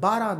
12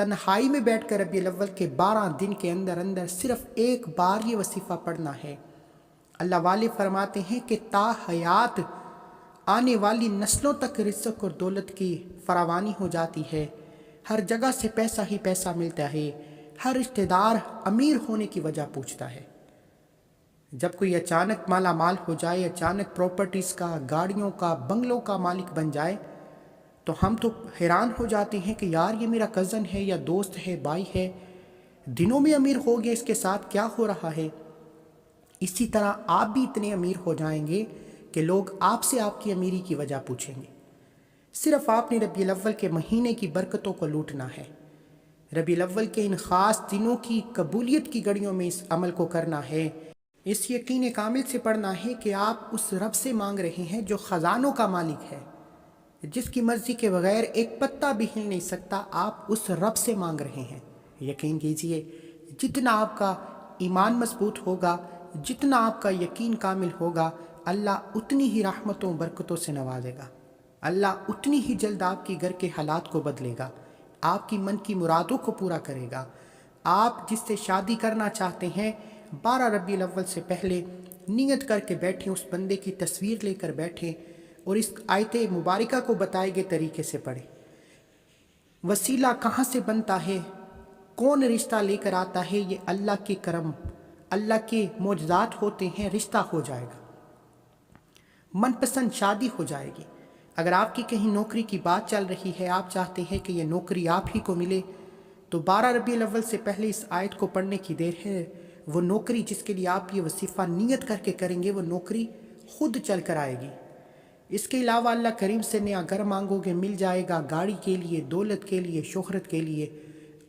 تنہائی میں بیٹھ کر ربیع الاول کے 12 دن کے اندر اندر صرف ایک بار یہ وظیفہ پڑھنا ہے۔ اللہ والے فرماتے ہیں کہ تا حیات آنے والی نسلوں تک رزق اور دولت کی فراوانی ہو جاتی ہے، ہر جگہ سے پیسہ ہی پیسہ ملتا ہے، ہر رشتہ دار امیر ہونے کی وجہ پوچھتا ہے۔ جب کوئی اچانک مالا مال ہو جائے، اچانک پراپرٹیز کا، گاڑیوں کا، بنگلوں کا مالک بن جائے، تو ہم تو حیران ہو جاتے ہیں کہ یار یہ میرا کزن ہے یا دوست ہے، بھائی ہے، دنوں میں امیر ہو گیا، اس کے ساتھ کیا ہو رہا ہے؟ اسی طرح آپ بھی اتنے امیر ہو جائیں گے کہ لوگ آپ سے آپ کی امیری کی وجہ پوچھیں گے۔ صرف آپ نے ربیع الاول کے مہینے کی برکتوں کو لوٹنا ہے، ربیع الاول کے ان خاص دنوں کی قبولیت کی گھڑیوں میں اس عمل کو کرنا ہے، اس یقین کامل سے پڑھنا ہے کہ آپ اس رب سے مانگ رہے ہیں جو خزانوں کا مالک ہے، جس کی مرضی کے بغیر ایک پتا بھی ہل نہیں سکتا۔ آپ اس رب سے مانگ رہے ہیں۔ یقین کیجئے جتنا آپ کا ایمان مضبوط ہوگا، جتنا آپ کا یقین کامل ہوگا، اللہ اتنی ہی رحمتوں برکتوں سے نوازے گا، اللہ اتنی ہی جلد آپ کی گھر کے حالات کو بدلے گا، آپ کی من کی مرادوں کو پورا کرے گا۔ آپ جس سے شادی کرنا چاہتے ہیں 12 ربیع الاول سے پہلے نیت کر کے بیٹھیں، اس بندے کی تصویر لے کر بیٹھیں اور اس آیت مبارکہ کو بتائے گئے طریقے سے پڑھیں۔ وسیلہ کہاں سے بنتا ہے، کون رشتہ لے کر آتا ہے، یہ اللہ کے کرم، اللہ کے معجزات ہوتے ہیں، رشتہ ہو جائے گا، من پسند شادی ہو جائے گی۔ اگر آپ کی کہیں نوکری کی بات چل رہی ہے، آپ چاہتے ہیں کہ یہ نوکری آپ ہی کو ملے، تو 12 ربیع الاول سے پہلے اس آیت کو پڑھنے کی دیر ہے۔ وہ نوکری جس کے لیے آپ یہ وظیفہ نیت کر کے کریں گے، وہ نوکری خود چل کر آئے گی۔ اس کے علاوہ اللہ کریم سے نیا گھر مانگو گے، مل جائے گا، گاڑی کے لیے، دولت کے لیے، شہرت کے لیے،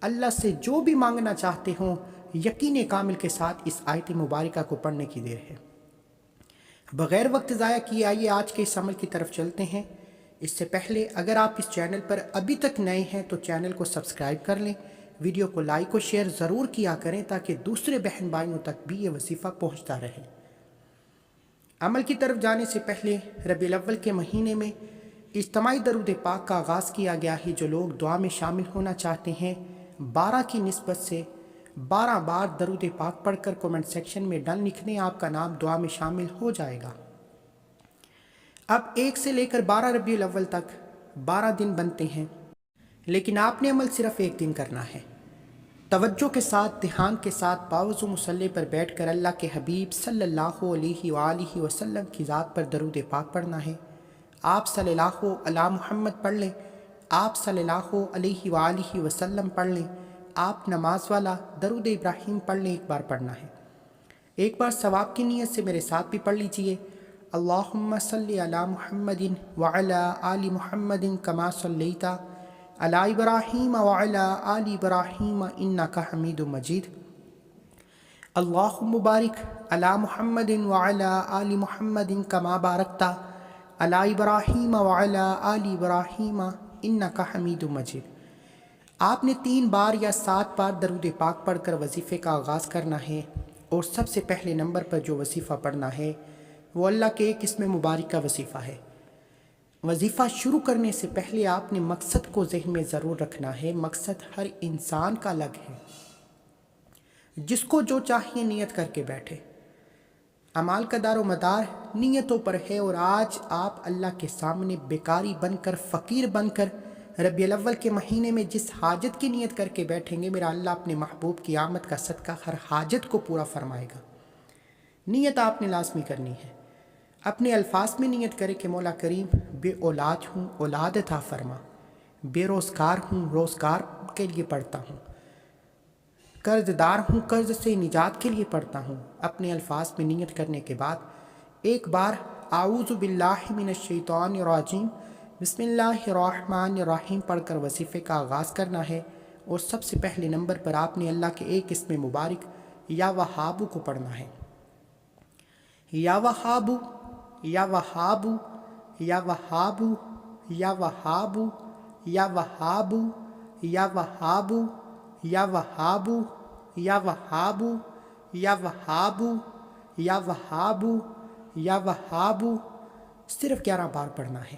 اللہ سے جو بھی مانگنا چاہتے ہوں، یقین کامل کے ساتھ اس آیت مبارکہ کو پڑھنے کی دیر ہے۔ بغیر وقت ضائع کیے آئیے آج کے اس عمل کی طرف چلتے ہیں۔ اس سے پہلے اگر آپ اس چینل پر ابھی تک نئے ہیں تو چینل کو سبسکرائب کر لیں، ویڈیو کو لائک و شیئر ضرور کیا کریں تاکہ دوسرے بہن بھائیوں تک بھی یہ وظیفہ پہنچتا رہے۔ عمل کی طرف جانے سے پہلے ربیع الاول کے مہینے میں اجتماعی درود پاک کا آغاز کیا گیا ہے۔ جو لوگ دعا میں شامل ہونا چاہتے ہیں 12 کی نسبت سے 12 بار درود پاک پڑھ کر کومنٹ سیکشن میں ڈن لکھ دیں، آپ کا نام دعا میں شامل ہو جائے گا۔ اب 1 سے لے کر 12 ربیع الاول تک 12 دن بنتے ہیں، لیکن آپ نے عمل صرف 1 دن کرنا ہے۔ توجہ کے ساتھ، دھیان کے ساتھ باوضو مصلی پر بیٹھ کر اللہ کے حبیب صلی اللہ علیہ وآلہ وسلم کی ذات پر درود پاک پڑھنا ہے۔ آپ صلی اللہ علی محمد پڑھ لیں، آپ صلی اللہ علیہ وآلہ وسلم پڑھ لیں، آپ نماز والا درود ابراہیم پڑھ لیں، ایک بار پڑھنا ہے۔ ایک بار ثواب کی نیت سے میرے ساتھ بھی پڑھ لیجئے۔ اللہم صلی علی محمد وعلی آل محمد کما صلیت علی ابراہیم وعلی آل ابراہیم انک حمید مجید۔ اللہم بارک علی محمد وعلی آل محمد کما بارکت علی ابراہیم وعلی آل ابراہیم انک حمید مجید۔ آپ نے 3 بار یا 7 بار درود پاک پڑھ کر وظیفے کا آغاز کرنا ہے، اور سب سے پہلے نمبر پر جو وظیفہ پڑھنا ہے وہ اللہ کے ایک اسم مبارک کا وظیفہ ہے۔ وظیفہ شروع کرنے سے پہلے آپ نے مقصد کو ذہن میں ضرور رکھنا ہے۔ مقصد ہر انسان کا الگ ہے، جس کو جو چاہیے نیت کر کے بیٹھے۔ اعمال کا دار و مدار نیتوں پر ہے، اور آج آپ اللہ کے سامنے بیکاری بن کر، فقیر بن کر ربیع الاول کے مہینے میں جس حاجت کی نیت کر کے بیٹھیں گے، میرا اللہ اپنے محبوب کی آمد کا صدقہ ہر حاجت کو پورا فرمائے گا۔ نیت آپ نے لازمی کرنی ہے۔ اپنے الفاظ میں نیت کرے کہ مولا کریم بے اولاد ہوں، اولاد عطا فرما، بے روزگار ہوں، روزگار کے لیے پڑھتا ہوں، قرض دار ہوں، قرض سے نجات کے لیے پڑھتا ہوں۔ اپنے الفاظ میں نیت کرنے کے بعد ایک بار اعوذ باللہ من الشیطان الرجیم بسم اللہ الرحمن الرحیم پڑھ کر وظیفے کا آغاز کرنا ہے، اور سب سے پہلے نمبر پر آپ نے اللہ کے ایک اسم مبارک یا وہاب کو پڑھنا ہے۔ یا وہاب، یا وہاب، یا وہاب، یا وہاب، یا وہاب، یا وہاب، یا وہاب، یا وہاب، یا وہاب، یا وہاب، یا وہاب، صرف 11 بار پڑھنا ہے۔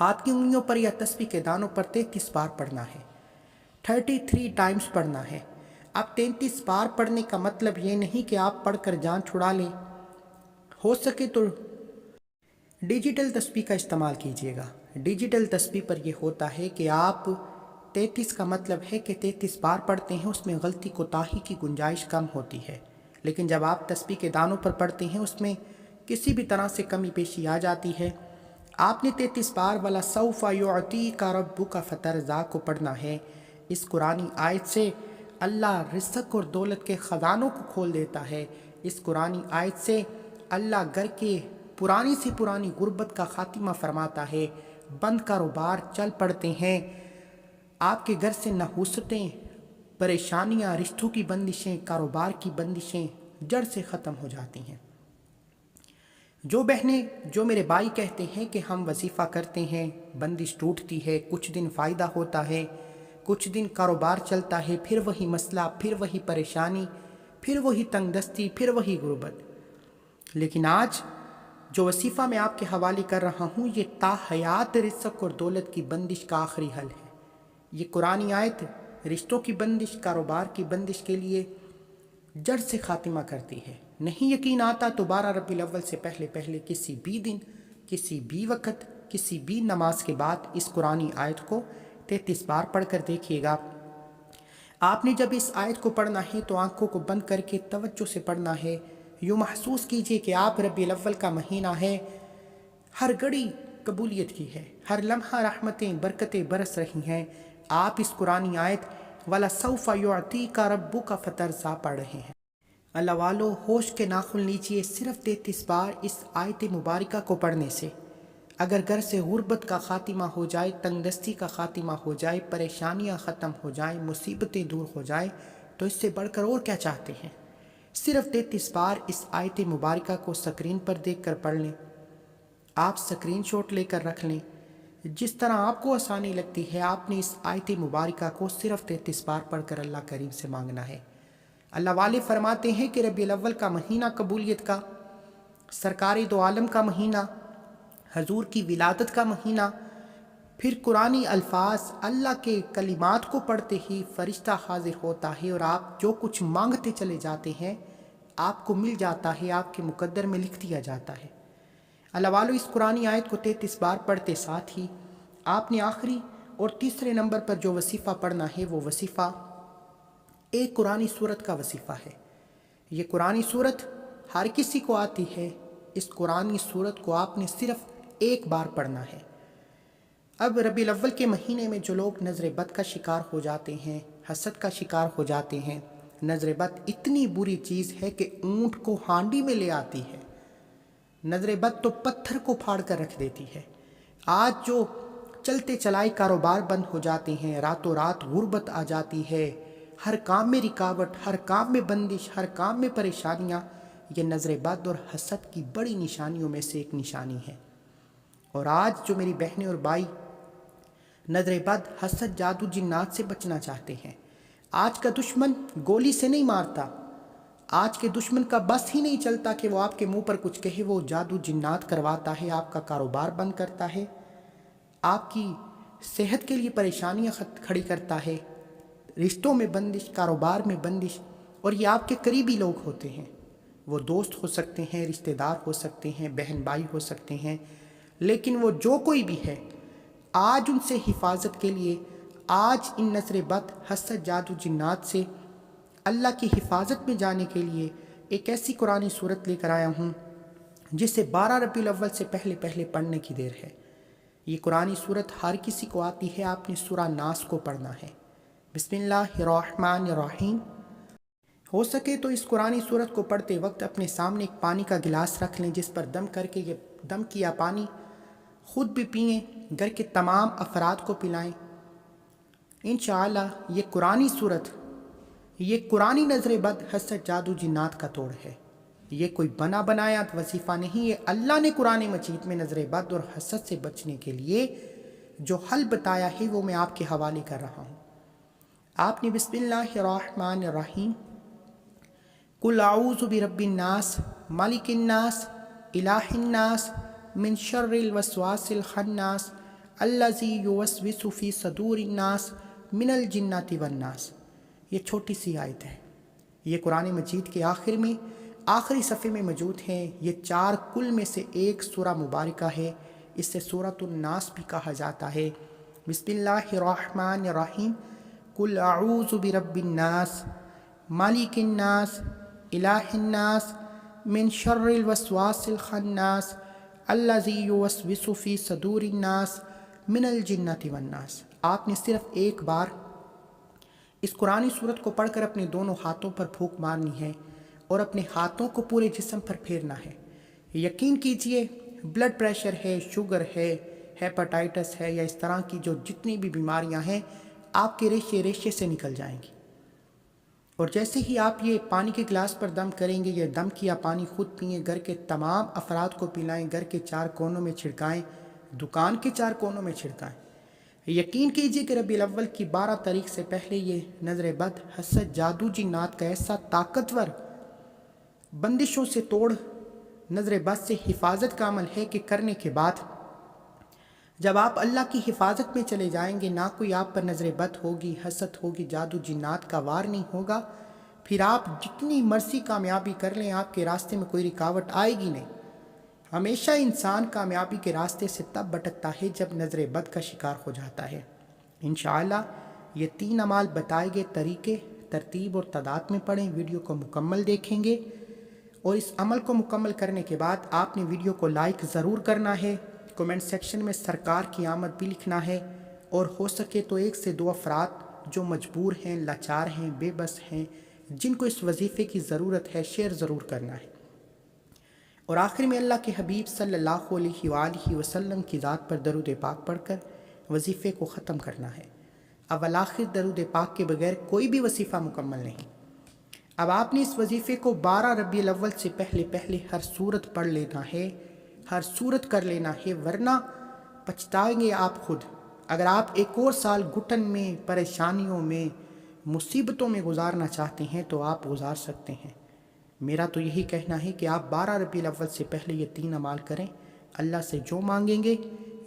ہاتھ کی انگلیوں پر یا تسبیح کے دانوں پر 33 بار پڑھنا ہے، 33 ٹائمز پڑھنا ہے۔ اب 33 بار پڑھنے کا مطلب یہ نہیں کہ آپ پڑھ کر جان چھڑا لیں، ہو سکے تو ڈیجیٹل تسبیح کا استعمال کیجیے گا۔ ڈیجیٹل تسبیح پر یہ ہوتا ہے کہ آپ 33 کا مطلب ہے کہ 33 بار پڑھتے ہیں، اس میں غلطی کوتاہی کی گنجائش کم ہوتی ہے، لیکن جب آپ تسبیح کے دانوں پر پڑھتے ہیں اس میں کسی بھی طرح سے کمی پیشی آ جاتی ہے۔ آپ نے 33 بار والا سوف یعطیک ربک فترضی کو پڑھنا ہے۔ اس قرآنی آیت سے اللہ رزق اور دولت کے خزانوں کو کھول دیتا ہے۔ اس قرآنی آیت سے اللہ گھر کے پرانی سے پرانی غربت کا خاتمہ فرماتا ہے، بند کاروبار چل پڑتے ہیں، آپ کے گھر سے نحوستیں، پریشانیاں، رشتوں کی بندشیں، کاروبار کی بندشیں جڑ سے ختم ہو جاتی ہیں۔ جو بہنیں، جو میرے بھائی کہتے ہیں کہ ہم وظیفہ کرتے ہیں، بندش ٹوٹتی ہے، کچھ دن فائدہ ہوتا ہے، کچھ دن کاروبار چلتا ہے، پھر وہی مسئلہ، پھر وہی پریشانی، پھر وہی تنگ دستی، پھر وہی غربت۔ لیکن آج جو وظیفہ میں آپ کے حوالے کر رہا ہوں، یہ تا حیات رزق اور دولت کی بندش کا آخری حل ہے۔ یہ قرآنی آیت رشتوں کی بندش، کاروبار کی بندش کے لیے جڑ سے خاتمہ کرتی ہے۔ نہیں یقین آتا تو 12 ربیع الاول سے پہلے پہلے کسی بھی دن، کسی بھی وقت، کسی بھی نماز کے بعد اس قرآنی آیت کو 33 بار پڑھ کر دیکھیے گا۔ آپ نے جب اس آیت کو پڑھنا ہے تو آنکھوں کو بند کر کے توجہ سے پڑھنا ہے۔ یوں محسوس کیجئے کہ آپ ربیع الاول کا مہینہ ہے، ہر گھڑی قبولیت کی ہے، ہر لمحہ رحمتیں، برکتیں برس رہی ہیں۔ آپ اس قرآنی آیت وَلَسَوْفَ يُعْطِيكَ رَبُّكَ فَتَرْضَىٰ پڑھ رہے ہیں۔ اللہ والو، ہوش کے ناخن لیجئے، صرف 33 بار اس آیت مبارکہ کو پڑھنے سے اگر گھر سے غربت کا خاتمہ ہو جائے، تنگ دستی کا خاتمہ ہو جائے، پریشانیاں ختم ہو جائیں، مصیبتیں دور ہو جائیں، تو اس سے بڑھ کر اور کیا چاہتے ہیں؟ صرف 33 بار اس آیت مبارکہ کو سکرین پر دیکھ کر پڑھ لیں۔ آپ سکرین شاٹ لے کر رکھ لیں، جس طرح آپ کو آسانی لگتی ہے آپ نے اس آیت مبارکہ کو صرف 33 بار پڑھ کر اللہ کریم سے مانگنا ہے۔ اللہ والے فرماتے ہیں کہ ربیع الاول کا مہینہ قبولیت کا، سرکار دو عالم کا مہینہ، حضور کی ولادت کا مہینہ، پھر قرآنی الفاظ، اللہ کے کلمات کو پڑھتے ہی فرشتہ حاضر ہوتا ہے اور آپ جو کچھ مانگتے چلے جاتے ہیں آپ کو مل جاتا ہے، آپ کے مقدر میں لکھ دیا جاتا ہے۔ اللہ والو، اس قرآنی آیت کو 33 بار پڑھتے ساتھ ہی آپ نے آخری اور تیسرے نمبر پر جو وظیفہ پڑھنا ہے وہ وظیفہ ایک قرآنی سورت کا وظیفہ ہے۔ یہ قرآنی سورت ہر کسی کو آتی ہے، اس قرآنی سورت کو آپ نے صرف ایک بار پڑھنا ہے۔ اب ربیع الاول کے مہینے میں جو لوگ نظر بد کا شکار ہو جاتے ہیں، حسد کا شکار ہو جاتے ہیں، نظر بد اتنی بری چیز ہے کہ اونٹ کو ہانڈی میں لے آتی ہے، نظر بد تو پتھر کو پھاڑ کر رکھ دیتی ہے۔ آج جو چلتے چلائے کاروبار بند ہو جاتے ہیں، راتوں رات غربت آ جاتی ہے، ہر کام میں رکاوٹ، ہر کام میں بندش، ہر کام میں پریشانیاں، یہ نظر بد اور حسد کی بڑی نشانیوں میں سے ایک نشانی ہے۔ اور آج جو میری بہنیں اور بھائی نظر بد، حسد، جادو، جنات سے بچنا چاہتے ہیں، آج کا دشمن گولی سے نہیں مارتا، آج کے دشمن کا بس ہی نہیں چلتا کہ وہ آپ کے منہ پر کچھ کہے، وہ جادو جنات کرواتا ہے، آپ کا کاروبار بند کرتا ہے، آپ کی صحت کے لیے پریشانیاں کھڑی کرتا ہے، رشتوں میں بندش، کاروبار میں بندش۔ اور یہ آپ کے قریبی لوگ ہوتے ہیں، وہ دوست ہو سکتے ہیں، رشتہ دار ہو سکتے ہیں، بہن بھائی ہو سکتے ہیں، لیکن وہ جو کوئی بھی ہے، آج ان سے حفاظت کے لیے، آج ان نظر بد، حسد، جادو جنات سے اللہ کی حفاظت میں جانے کے لیے ایک ایسی قرآنی سورت لے کر آیا ہوں جسے 12 ربیع الاول سے پہلے پہلے پڑھنے کی دیر ہے۔ یہ قرآنی سورت ہر کسی کو آتی ہے، آپ نے سورہ ناس کو پڑھنا ہے۔ بسم اللہ الرحمن الرحیم۔ ہو سکے تو اس قرآنی سورت کو پڑھتے وقت اپنے سامنے ایک پانی کا گلاس رکھ لیں، جس پر دم کر کے یہ دم کیا پانی خود بھی پئیں، گھر کے تمام افراد کو پلائیں۔ انشاءاللہ یہ قرآنی سورت، یہ قرآنی نظر بد، حسد، جادو جنات کا توڑ ہے۔ یہ کوئی بنا بنایا وظیفہ نہیں، یہ اللہ نے قرآن مجید میں نظر بد اور حسد سے بچنے کے لیے جو حل بتایا ہے وہ میں آپ کے حوالے کر رہا ہوں۔ آپ نے بسم اللہ الرحمن الرحیم، قل اعوذ برب الناس، ملک الناس، الہ الناس، من شر الوسواس الخناس، الذی یوسوس فی صدور الناس من الجنۃ والناس۔ یہ چھوٹی سی آیت ہے، یہ قرآن مجید کے آخر میں آخری صفحے میں موجود ہیں۔ یہ 4 کل میں سے ایک سورہ مبارکہ ہے، اس سے سورۃ الناس بھی کہا جاتا ہے۔ بسم اللہ الرحمن الرحیم، قل اعوذ برب الناس مالک الناس الہ الناس من شر الوسواس الخناس الذی یوسوس فی صدور الناس من الجنۃ والناس۔ آپ نے صرف ایک بار اس قرآنی سورت کو پڑھ کر اپنے دونوں ہاتھوں پر پھونک مارنی ہے اور اپنے ہاتھوں کو پورے جسم پر پھیرنا ہے۔ یقین کیجئے بلڈ پریشر ہے، شوگر ہے، ہیپاٹائٹس ہے، یا اس طرح کی جو جتنی بھی بیماریاں ہیں آپ کے ریشے ریشے سے نکل جائیں گی۔ اور جیسے ہی آپ یہ پانی کے گلاس پر دم کریں گے، یہ دم کیا پانی خود پئیں، گھر کے تمام افراد کو پلائیں، گھر کے 4 کونوں میں چھڑکائیں، دکان کے 4 کونوں میں چھڑکائیں۔ یقین کیجئے کہ ربیع الاول کی 12 تاریخ سے پہلے یہ نظر بد، حسد، جادو، جنات کا ایسا طاقتور بندشوں سے توڑ نظر بد سے حفاظت کا عمل ہے کہ کرنے کے بعد جب آپ اللہ کی حفاظت میں چلے جائیں گے، نہ کوئی آپ پر نظر بد ہوگی، حسد ہوگی، جادو جنات کا وار نہیں ہوگا۔ پھر آپ جتنی مرضی کامیابی کر لیں، آپ کے راستے میں کوئی رکاوٹ آئے گی نہیں۔ ہمیشہ انسان کامیابی کے راستے سے تب بھٹکتا ہے جب نظر بد کا شکار ہو جاتا ہے۔ انشاءاللہ یہ 3 اعمال بتائے گئے طریقے ترتیب اور تعداد میں پڑھیں، ویڈیو کو مکمل دیکھیں گے، اور اس عمل کو مکمل کرنے کے بعد آپ نے ویڈیو کو لائک ضرور کرنا ہے، کمنٹ سیکشن میں سرکار کی آمد بھی لکھنا ہے، اور ہو سکے تو 1 سے 2 افراد جو مجبور ہیں، لاچار ہیں، بے بس ہیں، جن کو اس وظیفے کی ضرورت ہے، شیئر ضرور کرنا ہے۔ اور آخر میں اللہ کے حبیب صلی اللہ علیہ وآلہ وسلم کی ذات پر درود پاک پڑھ کر وظیفے کو ختم کرنا ہے۔ اول آخر درود پاک کے بغیر کوئی بھی وظیفہ مکمل نہیں۔ اب آپ نے اس وظیفے کو 12 ربیع الاول سے پہلے ہر صورت پڑھ لینا ہے، ہر صورت کر لینا ہے، ورنہ پچھتائیں گے آپ خود۔ اگر آپ ایک اور سال گھٹن میں، پریشانیوں میں، مصیبتوں میں گزارنا چاہتے ہیں تو آپ گزار سکتے ہیں۔ میرا تو یہی کہنا ہے کہ آپ 12 ربیع الاول سے پہلے یہ 3 اعمال کریں۔ اللہ سے جو مانگیں گے،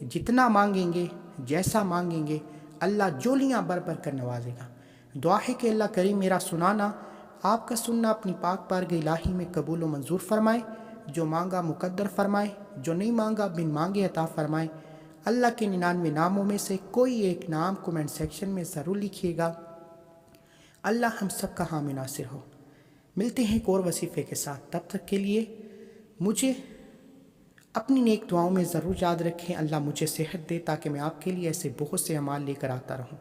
جتنا مانگیں گے، جیسا مانگیں گے، اللہ جولیاں بھر بھر کر نوازے گا۔ دعا ہے کہ اللہ کریم میرا سنانا، آپ کا سننا اپنی پاک بارگاہ الہی میں قبول و منظور فرمائے، جو مانگا مقدر فرمائے، جو نہیں مانگا بن مانگے عطا فرمائے۔ اللہ کے 99 ناموں میں سے کوئی ایک نام کمنٹ سیکشن میں ضرور لکھیے گا۔ اللہ ہم سب کا حامی ناصر ہو۔ ملتے ہیں ایک اور وظیفے کے ساتھ، تب تک کے لیے مجھے اپنی نیک دعاؤں میں ضرور یاد رکھیں۔ اللہ مجھے صحت دے تاکہ میں آپ کے لیے ایسے بہت سے اعمال لے کر آتا رہوں۔